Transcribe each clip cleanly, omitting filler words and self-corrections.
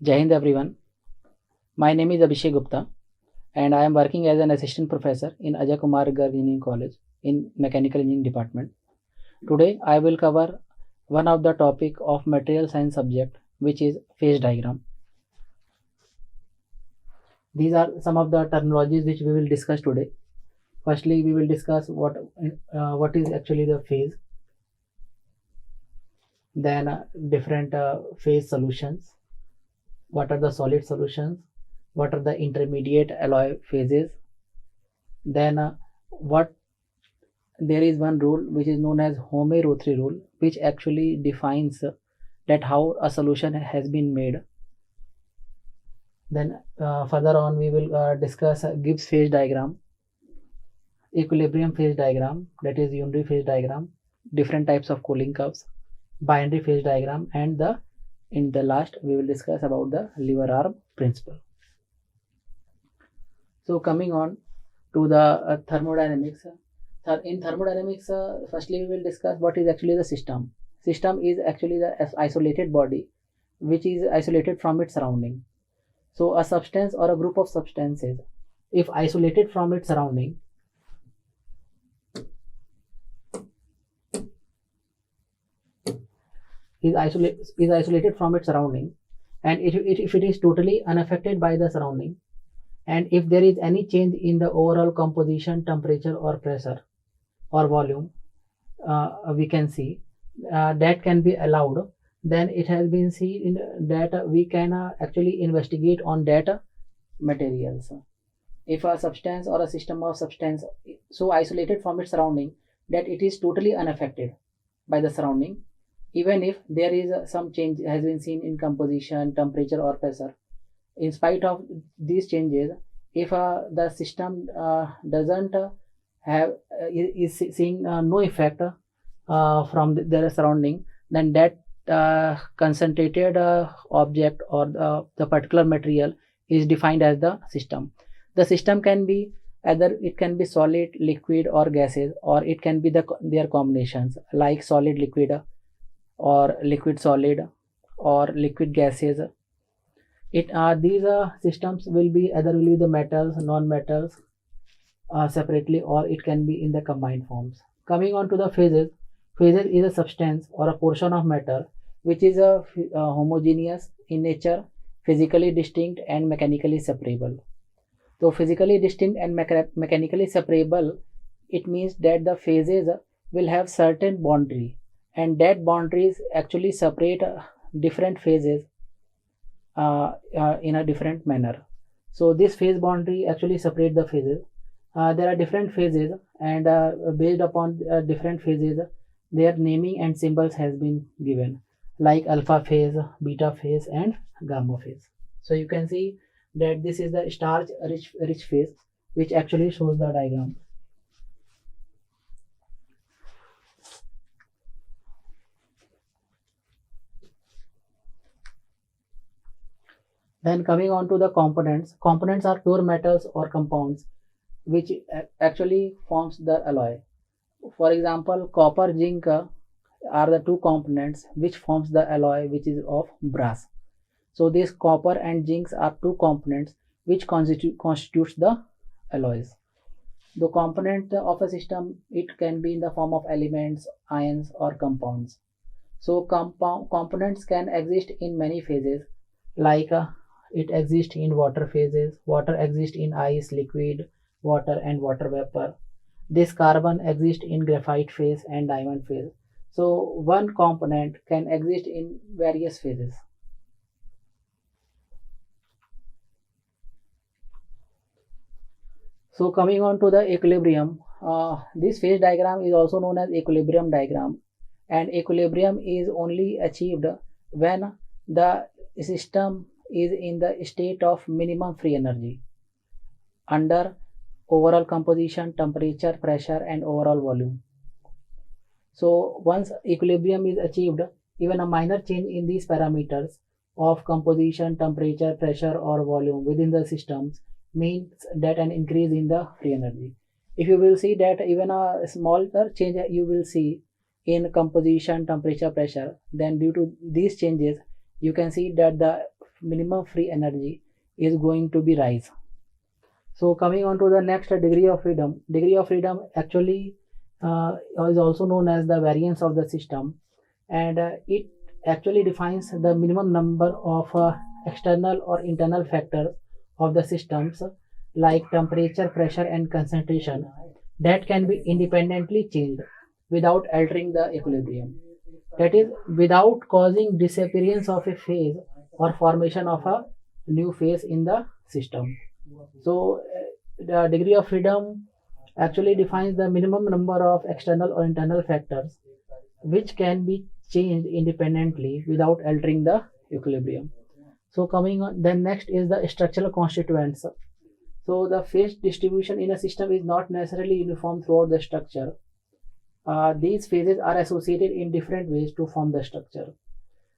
Jai Hind everyone. My name is Abhishek Gupta and I am working as an assistant professor in Ajay Kumar Garg Engineering College in Mechanical Engineering Department. Today I will cover one of the topic of material science subject, which is phase diagram. These are some of the terminologies which we will discuss today. Firstly, we will discuss what is actually the phase, then different phase solutions, what are the solid solutions, what are the intermediate alloy phases, then what there is one rule which is known as Home-Rothery rule, which actually defines that how a solution has been made. Then further on we will discuss Gibbs phase diagram, equilibrium phase diagram, that is unary phase diagram, different types of cooling curves, binary phase diagram, and in the last we will discuss about the lever arm principle. So coming on to the thermodynamics. In thermodynamics, firstly we will discuss what is actually the system. System is actually the isolated body which is isolated from its surrounding. So a substance or a group of substances, if isolated from its surrounding, is isolated from its surrounding, and if it is totally unaffected by the surrounding, and if there is any change in the overall composition, temperature or pressure or volume, we can see that can be allowed, then it has been seen that we can actually investigate on that materials. If a substance or a system of substance so isolated from its surrounding that it is totally unaffected by the surrounding, even if there is some change has been seen in composition, temperature or pressure, in spite of these changes, if the system doesn't have is seeing no effect from their surrounding, then that concentrated object or the particular material is defined as the system. The system can be either it can be solid, liquid or gases, or it can be their combinations like solid liquid or liquid solid or liquid gases. These systems will be either will be the metals, non-metals separately, or it can be in the combined forms. Coming on to the phases. Phases is a substance or a portion of matter which is homogeneous in nature, physically distinct and mechanically separable. So physically distinct and mechanically separable, it means that the phases will have certain boundary, and that boundaries actually separate different phases in a different manner. So this phase boundary actually separate the phases. There are different phases, and based upon different phases, their naming and symbols has been given, like alpha phase, beta phase and gamma phase. So you can see that this is the starch rich phase, which actually shows the diagram. Then coming on to the components. Components are pure metals or compounds which actually forms the alloy. For example, copper, zinc are the two components which forms the alloy which is of brass. So these copper and zinc are two components which constitutes the alloys. The component of a system, it can be in the form of elements, ions or compounds. So components can exist in many phases, like it exists in water phases. Water exists in ice, liquid, water and water vapor. This carbon exists in graphite phase and diamond phase. So one component can exist in various phases. So coming on to the equilibrium, this phase diagram is also known as equilibrium diagram, and equilibrium is only achieved when the system is in the state of minimum free energy under overall composition, temperature, pressure and overall volume. So once equilibrium is achieved, even a minor change in these parameters of composition, temperature, pressure or volume within the systems means that an increase in the free energy. If you will see that even a smaller change you will see in composition, temperature, pressure, then due to these changes you can see that the minimum free energy is going to be rise. So coming on to the next, degree of freedom. Degree of freedom actually is also known as the variance of the system, and it actually defines the minimum number of external or internal factors of the systems like temperature, pressure and concentration that can be independently changed without altering the equilibrium. That is, without causing disappearance of a phase or formation of a new phase in the system. So the degree of freedom actually defines the minimum number of external or internal factors which can be changed independently without altering the equilibrium. So coming on, then next is the structural constituents. So the phase distribution in a system is not necessarily uniform throughout the structure. These phases are associated in different ways to form the structure.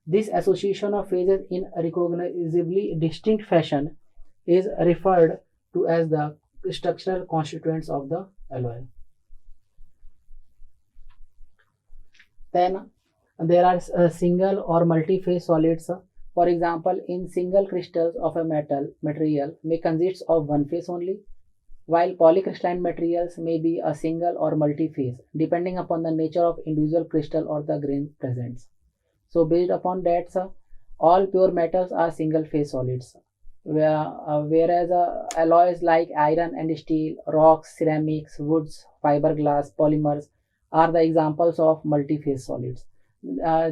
This association of phases in a recognizably distinct fashion is referred to as the structural constituents of the alloy. Then there are single or multi-phase solids. For example, in single crystals of a material may consist of one phase only, while polycrystalline materials may be a single or multi-phase depending upon the nature of individual crystal or the grain presents. So based upon that, all pure metals are single phase solids, whereas alloys like iron and steel, rocks, ceramics, woods, fiberglass, polymers are the examples of multi-phase solids.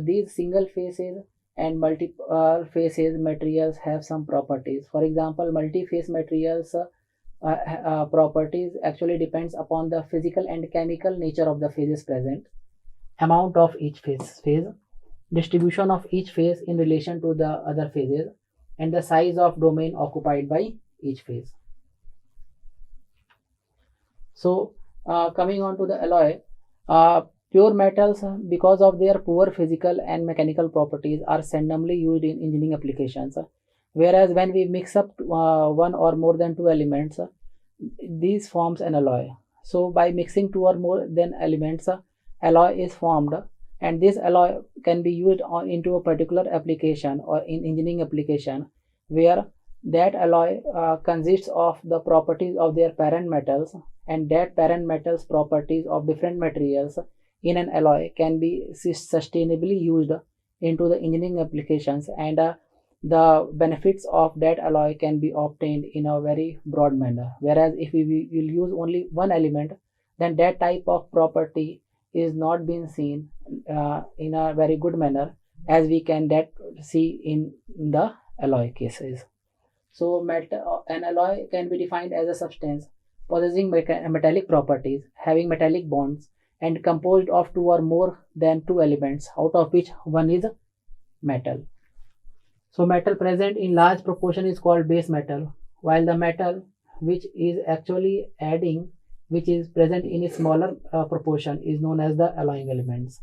These single phases and multiple phases materials have some properties. For example, multi-phase materials properties actually depends upon the physical and chemical nature of the phases present, amount of each phase, distribution of each phase in relation to the other phases, and the size of domain occupied by each phase. So coming on to the alloy, pure metals, because of their poor physical and mechanical properties, are seldomly used in engineering applications. Whereas when we mix up one or more than two elements, these forms an alloy. So by mixing two or more than elements, alloy is formed, and this alloy can be used into a particular application or in engineering application where that alloy consists of the properties of their parent metals, and that parent metals properties of different materials in an alloy can be sustainably used into the engineering applications, and the benefits of that alloy can be obtained in a very broad manner. Whereas if we will use only one element, then that type of property is not being seen in a very good manner, as we can see in the alloy cases. So an alloy can be defined as a substance possessing metallic properties, having metallic bonds, and composed of two or more than two elements, out of which one is metal. So metal present in large proportion is called base metal, while the metal which is actually which is present in a smaller proportion, is known as the alloying elements.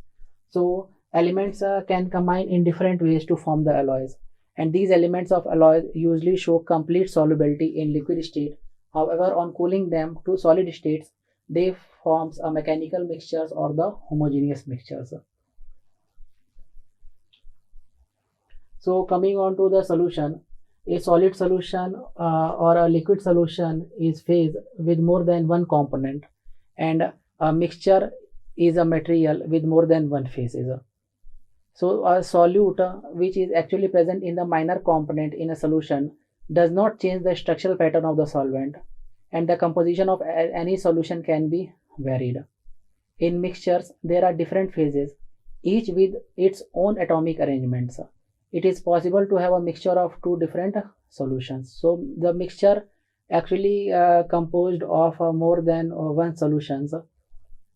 So elements can combine in different ways to form the alloys, and these elements of alloys usually show complete solubility in liquid state. However, on cooling them to solid states, they forms a mechanical mixtures or the homogeneous mixtures. So coming on to the solution, a solid solution or a liquid solution is phase with more than one component, and a mixture is a material with more than one phase. So a solute which is actually present in the minor component in a solution does not change the structural pattern of the solvent, and the composition of any solution can be varied. In mixtures, there are different phases, each with its own atomic arrangements. It is possible to have a mixture of two different solutions. So the mixture actually composed of more than one solutions,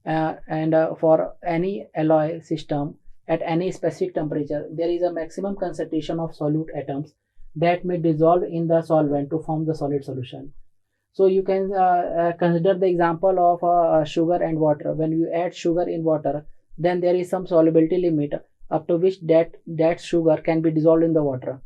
and for any alloy system at any specific temperature, there is a maximum concentration of solute atoms that may dissolve in the solvent to form the solid solution. So you can consider the example of sugar and water. When you add sugar in water, then there is some solubility limit up to which that sugar can be dissolved in the water.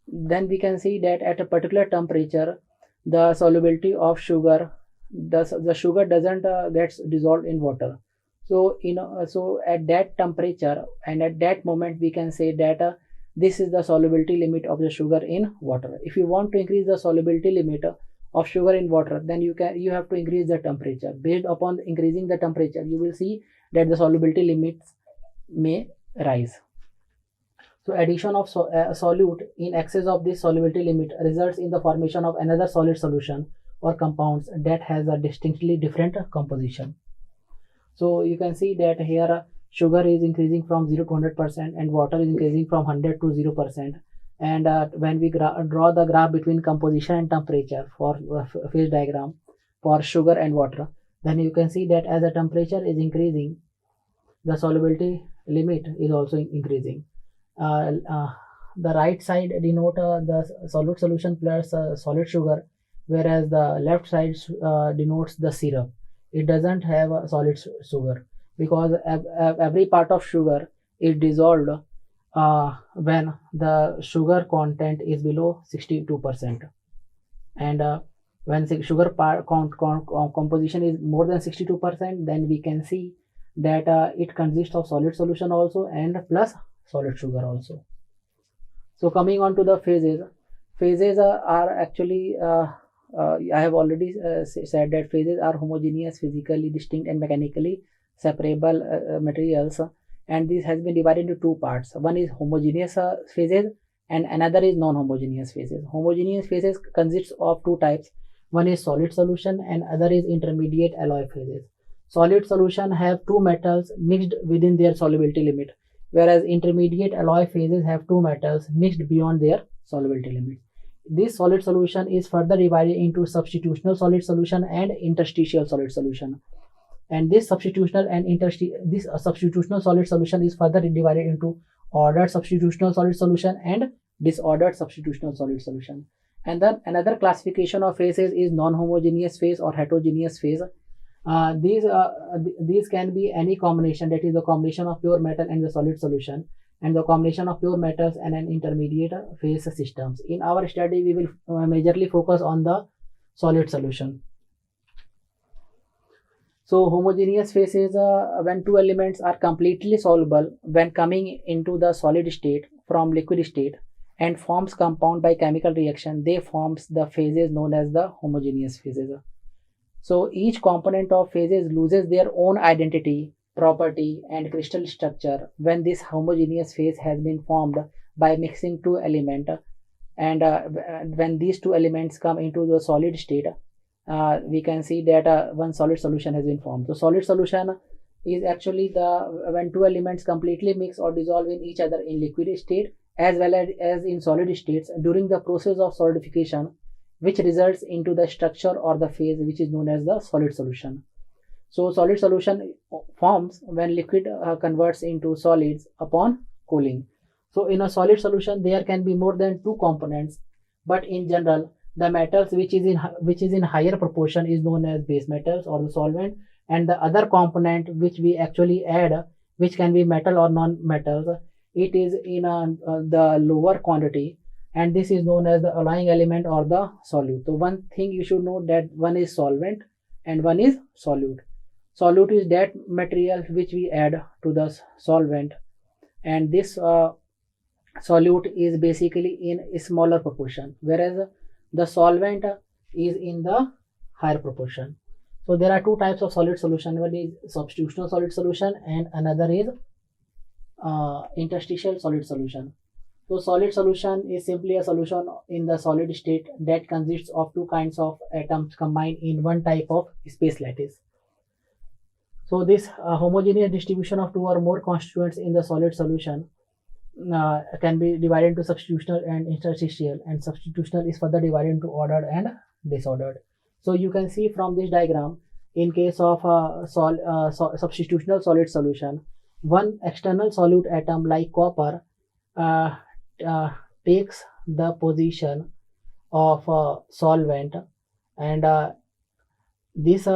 Then we can see that at a particular temperature, the solubility of sugar, the sugar doesn't gets dissolved in water. So so at that temperature and at that moment, we can say that This is the solubility limit of the sugar in water. If you want to increase the solubility limit of sugar in water, then you have to increase the temperature. Based upon increasing the temperature, you will see that the solubility limits may rise. So addition of solute in excess of this solubility limit results in the formation of another solid solution or compounds that has a distinctly different composition. So you can see that here sugar is increasing from 0 to 100% and water is increasing from 100 to 0%. And when we draw the graph between composition and temperature for phase diagram for sugar and water, then you can see that as the temperature is increasing, the solubility limit is also increasing. The right side denote the solute solution plus solid sugar, whereas the left side denotes the syrup. It doesn't have a solid sugar because every part of sugar is dissolved when the sugar content is below 62%, and when sugar composition is more than 62%, then we can see that it consists of solid solution also and plus solid sugar also. So coming on to the phases are actually I have already said that phases are homogeneous, physically distinct and mechanically separable materials, and this has been divided into two parts. One is homogeneous phases and another is non-homogeneous phases. Homogeneous phases consists of two types. One is solid solution and other is intermediate alloy phases. Solid solution have two metals mixed within their solubility limit, whereas intermediate alloy phases have two metals mixed beyond their solubility limit. This solid solution is further divided into substitutional solid solution and interstitial solid solution. And this substitutional solid solution is further divided into ordered substitutional solid solution and disordered substitutional solid solution. And then another classification of phases is non-homogeneous phase or heterogeneous phase. These can be any combination, that is the combination of pure metal and the solid solution, and the combination of pure metals and an intermediate phase systems. In our study, we will majorly focus on the solid solution. So homogeneous phases when two elements are completely soluble when coming into the solid state from liquid state and forms compound by chemical reaction, they forms the phases known as the homogeneous phases. So each component of phases loses their own identity, property and crystal structure when this homogeneous phase has been formed by mixing two elements, and when these two elements come into the solid state, we can see that one solid solution has been formed. So solid solution is actually when two elements completely mix or dissolve in each other in liquid state as well as in solid states during the process of solidification, which results into the structure or the phase which is known as the solid solution. So solid solution forms when liquid converts into solids upon cooling. So in a solid solution there can be more than two components, but in general the metals which is in higher proportion is known as base metals or the solvent, and the other component which we actually add, which can be metal or non-metals, it is in the lower quantity, and this is known as the alloying element or the solute. So one thing you should know that one is solvent and one is solute. Solute is that material which we add to the solvent, and this solute is basically in a smaller proportion, whereas the solvent is in the higher proportion. So there are two types of solid solution. One is substitutional solid solution and another is interstitial solid solution. So solid solution is simply a solution in the solid state that consists of two kinds of atoms combined in one type of space lattice. So this homogeneous distribution of two or more constituents in the solid solution can be divided into substitutional and interstitial, and substitutional is further divided into ordered and disordered. So you can see from this diagram, in case of substitutional solid solution, one external solute atom like copper takes the position of solvent, and this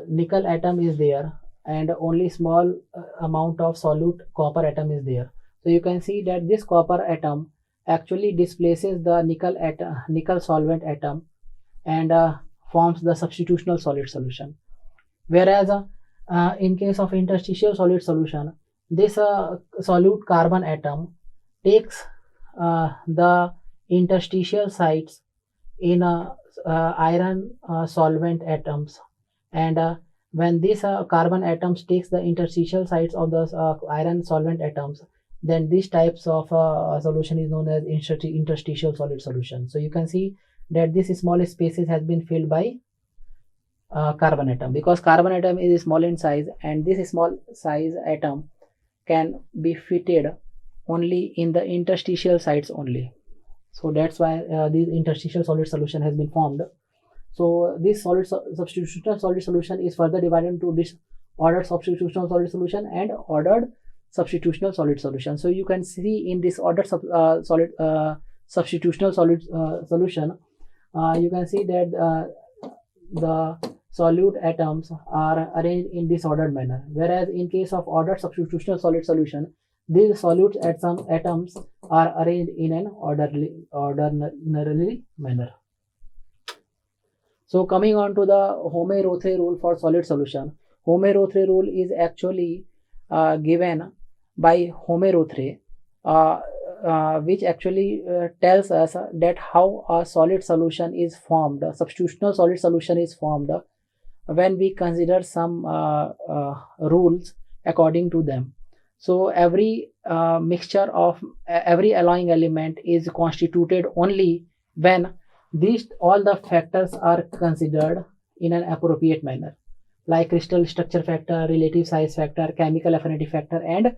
nickel atom is there and only small amount of solute copper atom is there. So you can see that this copper atom actually displaces the nickel solvent atom and forms the substitutional solid solution. Whereas in case of interstitial solid solution, this solute carbon atom takes the interstitial sites in iron solvent atoms, and when these carbon atoms takes the interstitial sites of the iron solvent atoms, then these types of solution is known as interstitial solid solution. So you can see that this small spaces has been filled by carbon atom, because carbon atom is small in size, and this small size atom can be fitted only in the interstitial sites only. So that's why this interstitial solid solution has been formed. So this substitutional solid solution is further divided into this ordered substitutional solid solution and ordered substitutional solid solution. So you can see in this ordered substitutional solid solution, you can see that the solute atoms are arranged in disordered manner, whereas in case of ordered substitutional solid solution, these solute atoms are arranged in an ordinary manner. So coming on to the Home-Rotre rule for solid solution. Home-Rotre rule is actually given by Home-Rotre, which actually tells us that how a solid solution is formed, a substitutional solid solution is formed when we consider some rules according to them. So every mixture of every alloying element is constituted only when all the factors are considered in an appropriate manner, like crystal structure factor, relative size factor, chemical affinity factor, and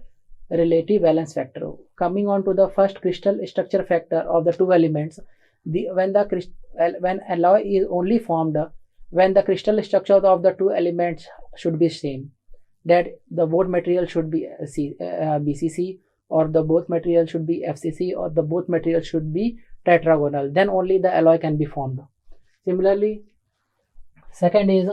relative valence factor. Coming on to the first crystal structure factor of the two elements, when alloy is only formed when the crystal structure of the two elements should be same, that the both material should be BCC, or the both material should be FCC, or the both material should be tetragonal, then only the alloy can be formed. Similarly, second is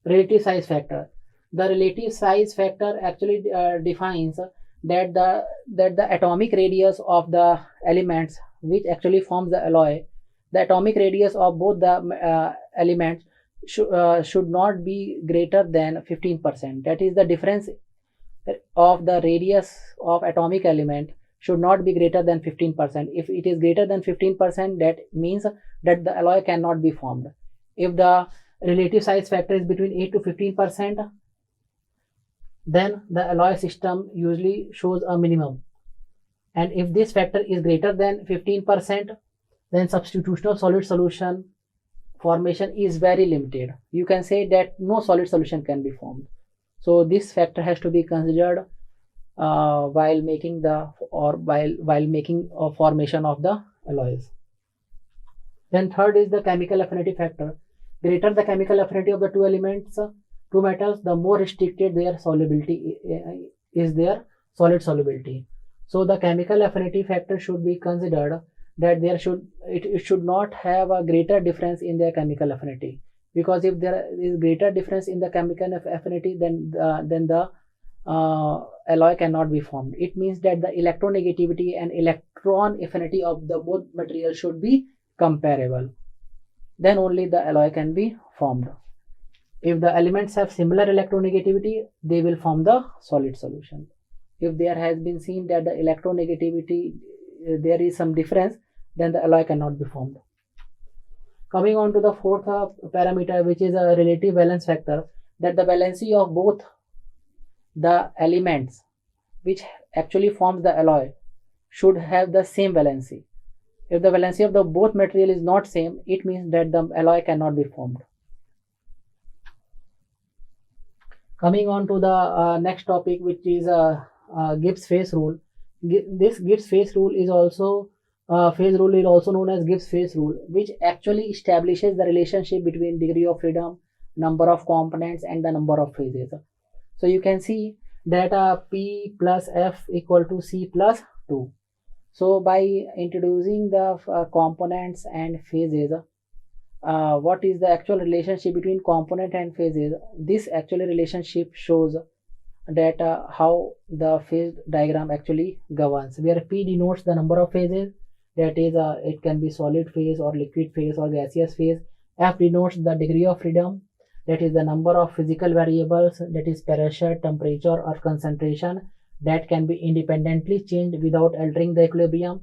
relative size factor. The relative size factor actually defines that the atomic radius of the elements which actually forms the alloy, the atomic radius of both the elements should not be greater than 15%. That is, the difference of the radius of atomic element should not be greater than 15%. If it is greater than 15%, that means that the alloy cannot be formed. If the relative size factor is between 8 to 15%, then the alloy system usually shows a minimum. And if this factor is greater than 15%, then substitutional solid solution formation is very limited. You can say that no solid solution can be formed. So this factor has to be considered while making a formation of the alloys. Then third is the chemical affinity factor. Greater the chemical affinity of the two elements, two metals, the more restricted their solubility is their solid solubility. So the chemical affinity factor should be considered that it should not have a greater difference in their chemical affinity, because if there is greater difference in the chemical affinity, then the alloy cannot be formed. It means that the electronegativity and electron affinity of the both materials should be comparable. Then only the alloy can be formed. If the elements have similar electronegativity, they will form the solid solution. If there has been seen that the electronegativity there is some difference, then the alloy cannot be formed. Coming on to the fourth parameter, which is a relative valence factor, that the valency of both the elements which actually forms the alloy should have the same valency. If the valency of the both material is not same, it means that the alloy cannot be formed. Coming on to the next topic, which is Gibbs phase rule. This Gibbs phase rule is also known as Gibbs phase rule, which actually establishes the relationship between degree of freedom, number of components, and the number of phases. So you can see that P plus F equal to C plus 2. So by introducing the components and phases, what is the actual relationship between component and phases? This actually relationship shows that how the phase diagram actually governs, where P denotes the number of phases, that is it can be solid phase or liquid phase or gaseous phase. F denotes the degree of freedom, that is the number of physical variables, that is pressure, temperature, or concentration, that can be independently changed without altering the equilibrium.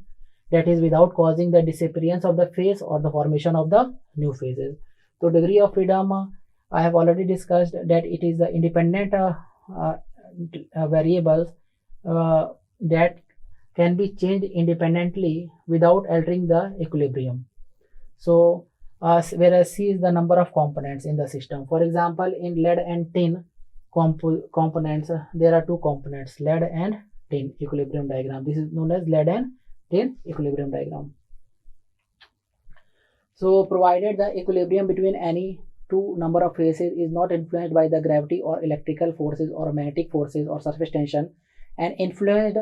that is without causing the disappearance of the phase or the formation of the new phases. So degree of freedom, I have already discussed that it is the independent variables that can be changed independently without altering the equilibrium. So whereas C is the number of components in the system. For example, in lead and tin components, there are two components, lead and tin equilibrium diagram. This is known as lead and tin equilibrium diagram. So provided the equilibrium between any two number of phases is not influenced by the gravity or electrical forces or magnetic forces or surface tension, and influenced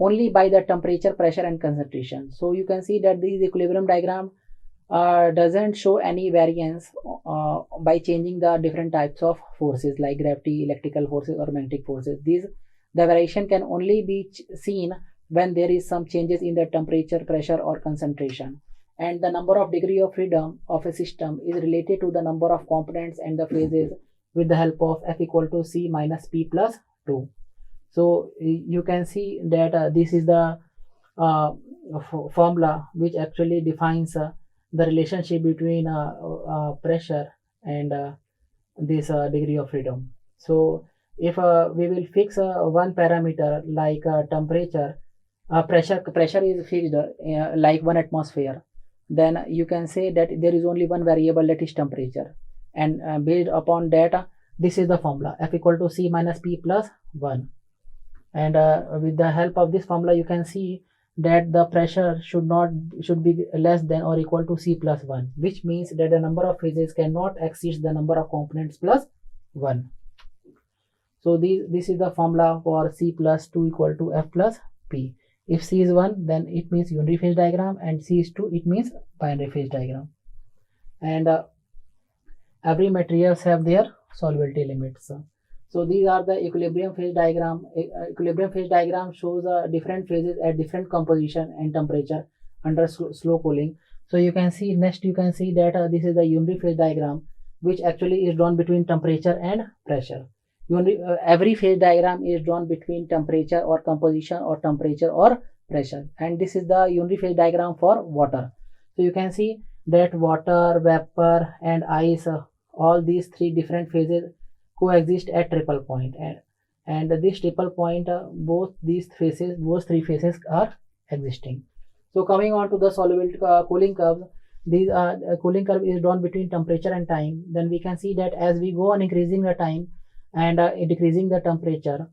only by the temperature, pressure and concentration. So you can see that this equilibrium diagram doesn't show any variance by changing the different types of forces like gravity, electrical forces or magnetic forces. The variation can only be seen when there is some changes in the temperature, pressure or concentration. And the number of degree of freedom of a system is related to the number of components and the phases with the help of F equal to C minus P plus 2. So you can see that this is the formula which actually defines the relationship between pressure and this degree of freedom. So if we will fix one parameter like temperature, pressure is fixed like 1 atmosphere, then you can say that there is only one variable, that is temperature, and based upon that this is the formula, F equal to C minus P plus 1. And with the help of this formula you can see that the pressure should be less than or equal to C plus 1, which means that the number of phases cannot exceed the number of components plus 1. So this is the formula for C plus 2 equal to F plus P. If C is 1, then it means unary phase diagram, and C is 2, it means binary phase diagram. And every materials have their solubility limits. So these are the equilibrium phase diagram. Equilibrium phase diagram shows different phases at different composition and temperature under slow cooling. So you can see next, you can see that this is the unary phase diagram, which actually is drawn between temperature and pressure. Every phase diagram is drawn between temperature or composition or temperature or pressure, and this is the unary phase diagram for water. So you can see that water, vapor and ice, all these three different phases coexist at triple point, and this triple point, both three phases are existing. So coming on to the solubility cooling curve, these cooling curve is drawn between temperature and time. Then we can see that as we go on increasing the time and decreasing the temperature,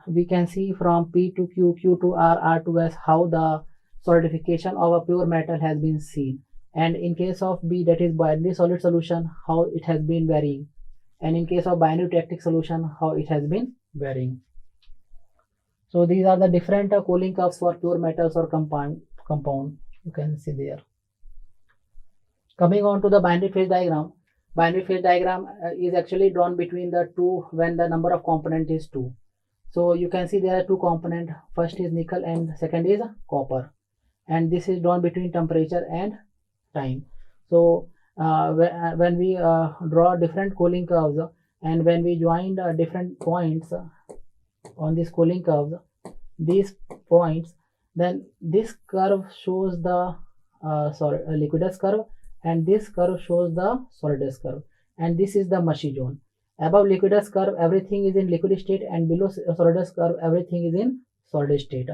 we can see from P to Q, Q to R, R to S, how the solidification of a pure metal has been seen. And in case of B, that is binary solid solution, how it has been varying. And in case of binary tactic solution, how it has been varying. So these are the different cooling curves for pure metals or compound. You can see there. Coming on to the binary phase diagram. Binary phase diagram is actually drawn between the two when the number of component is 2. So you can see there are two components. First is nickel and second is copper. And this is drawn between temperature and time. So when we draw different cooling curves, and when we join different points on this cooling curve, these points, then this curve shows the liquidus curve, and this curve shows the solidus curve, and this is the mushy zone. Above liquidus curve everything is in liquid state, and below solidus curve everything is in solid state.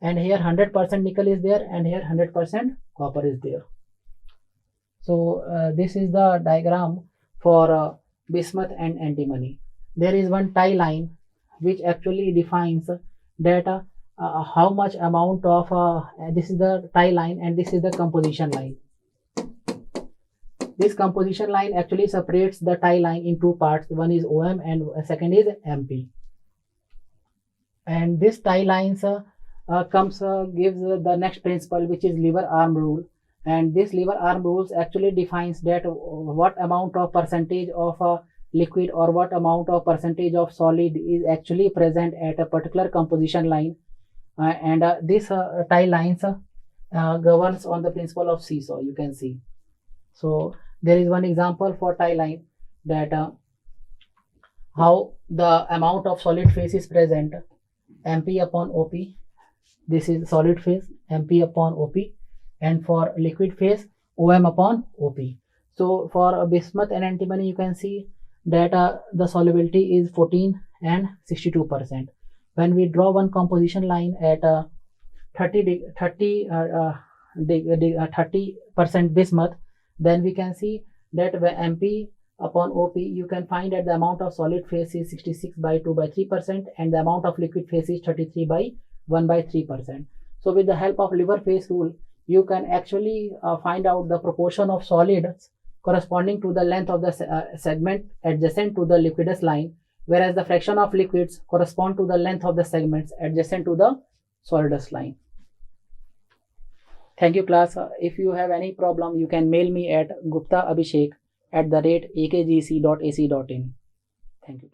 And here 100% nickel is there, and here 100% copper is there. So this is the diagram for bismuth and antimony. There is one tie line which actually defines that how much amount of this is the tie line, and this is the composition line. This composition line actually separates the tie line in two parts. One is OM and second is MP. And this tie lines gives the next principle, which is lever arm rule. And this lever arm rules actually defines that what amount of percentage of liquid or what amount of percentage of solid is actually present at a particular composition line. And this tie lines governs on the principle of seesaw, you can see. So there is one example for tie line, that how the amount of solid phase is present, MP upon OP, this is solid phase, MP upon OP, and for liquid phase, OM upon OP. So for bismuth and antimony, you can see that the solubility is 14 and 62%. When we draw one composition line at 30% bismuth, then we can see that MP upon OP, you can find that the amount of solid phase is 66 by 2 by 3%, and the amount of liquid phase is 33 by 1 by 3%. So with the help of liver phase rule, you can actually find out the proportion of solids corresponding to the length of the segment adjacent to the liquidus line, whereas the fraction of liquids correspond to the length of the segments adjacent to the solidus line. Thank you, class. If you have any problem, you can mail me at guptaabhishek@akgec.ac.in. Thank you.